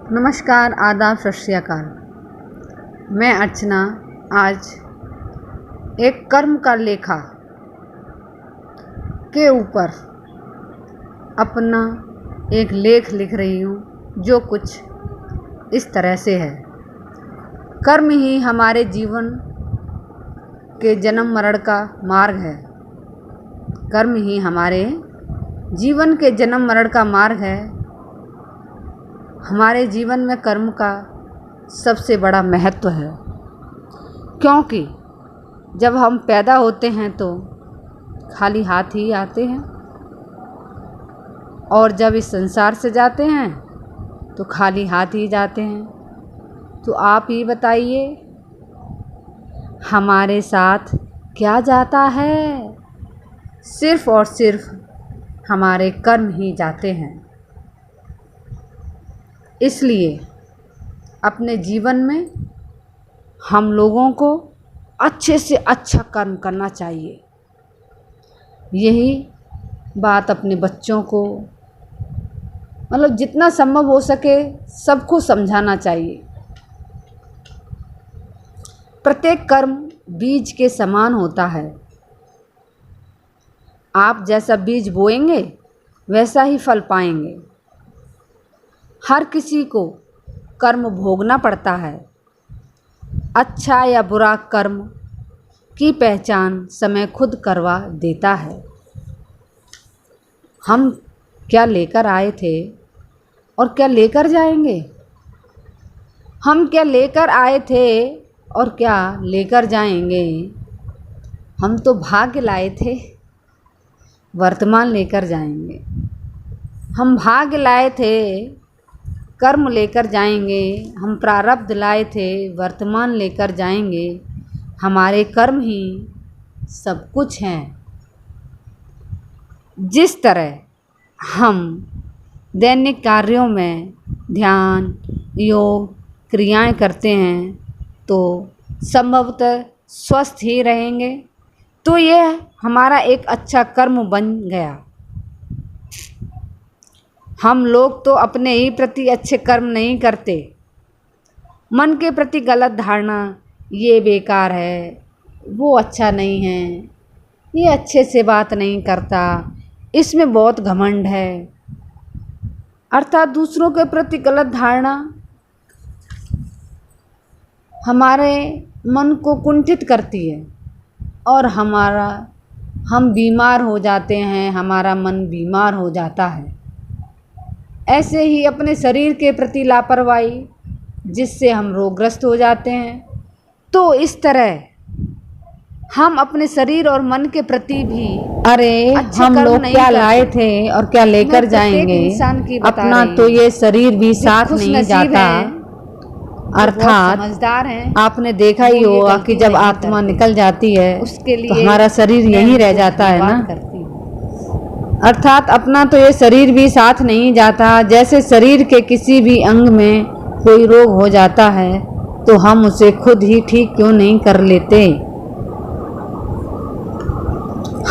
नमस्कार, आदाब, सत श्री अकाल। मैं अर्चना आज एक कर्म का लेखा के ऊपर अपना एक लेख लिख रही हूँ, जो कुछ इस तरह से है। कर्म ही हमारे जीवन के जन्म मरण का मार्ग है। कर्म ही हमारे जीवन के जन्म मरण का मार्ग है। हमारे जीवन में कर्म का सबसे बड़ा महत्व है, क्योंकि जब हम पैदा होते हैं तो खाली हाथ ही आते हैं, और जब इस संसार से जाते हैं तो खाली हाथ ही जाते हैं। तो आप ही बताइए, हमारे साथ क्या जाता है? सिर्फ़ और सिर्फ हमारे कर्म ही जाते हैं। इसलिए अपने जीवन में हम लोगों को अच्छे से अच्छा कर्म करना चाहिए। यही बात अपने बच्चों को जितना संभव हो सके सबको समझाना चाहिए। प्रत्येक कर्म बीज के समान होता है। आप जैसा बीज बोएंगे वैसा ही फल पाएंगे। हर किसी को कर्म भोगना पड़ता है। अच्छा या बुरा कर्म की पहचान समय खुद करवा देता है। हम क्या लेकर आए थे और क्या लेकर जाएंगे? हम क्या लेकर आए थे और क्या लेकर जाएंगे? हम तो भाग्य लाए थे, वर्तमान लेकर जाएंगे। हम भाग्य लाए थे, कर्म लेकर जाएंगे। हम प्रारब्ध लाए थे, वर्तमान लेकर जाएंगे। हमारे कर्म ही सब कुछ हैं। जिस तरह हम दैनिक कार्यों में ध्यान, योग, क्रियाएं करते हैं तो संभवतः स्वस्थ ही रहेंगे, तो यह हमारा एक अच्छा कर्म बन गया। हम लोग तो अपने ही प्रति अच्छे कर्म नहीं करते। मन के प्रति गलत धारणा, ये बेकार है, वो अच्छा नहीं है, ये अच्छे से बात नहीं करता, इसमें बहुत घमंड है, अर्थात दूसरों के प्रति गलत धारणा हमारे मन को कुंठित करती है और हम बीमार हो जाते हैं। हमारा मन बीमार हो जाता है। ऐसे ही अपने शरीर के प्रति लापरवाही, जिससे हम रोगग्रस्त हो जाते हैं। तो इस तरह हम अपने शरीर और मन के प्रति भी हम लोग क्या लाए थे और क्या लेकर जाएंगे, अपना तो ये शरीर भी साथ नहीं जाता। अर्थात समझदार हैं, आपने देखा ही होगा कि जब आत्मा निकल जाती है उसके लिए तो हमारा शरीर यहीं रह जाता है ना। अर्थात अपना तो ये शरीर भी साथ नहीं जाता। जैसे शरीर के किसी भी अंग में कोई रोग हो जाता है तो हम उसे खुद ही ठीक क्यों नहीं कर लेते?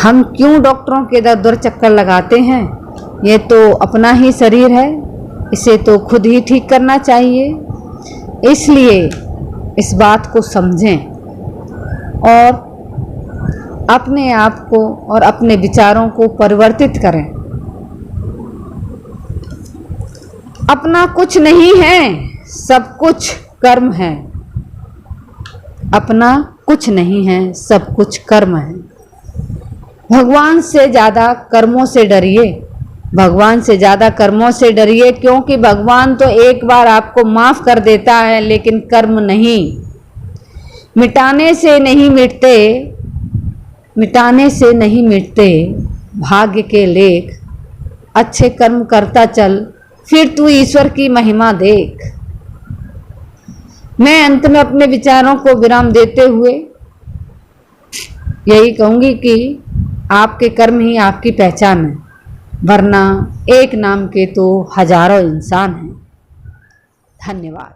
हम क्यों डॉक्टरों के दर चक्कर लगाते हैं? ये तो अपना ही शरीर है, इसे तो खुद ही ठीक करना चाहिए। इसलिए इस बात को समझें और अपने आप को और अपने विचारों को परिवर्तित करें। अपना कुछ नहीं है, सब कुछ कर्म है। अपना कुछ नहीं है, सब कुछ कर्म है। भगवान से ज़्यादा कर्मों से डरिए। भगवान से ज़्यादा कर्मों से डरिए, क्योंकि भगवान तो एक बार आपको माफ़ कर देता है, लेकिन कर्म नहीं। मिटाने से नहीं मिटते, मिटाने से नहीं मिटते भाग्य के लेख। अच्छे कर्म करता चल, फिर तू ईश्वर की महिमा देख। मैं अंत में अपने विचारों को विराम देते हुए यही कहूँगी कि आपके कर्म ही आपकी पहचान है, वरना एक नाम के तो हजारों इंसान हैं। धन्यवाद।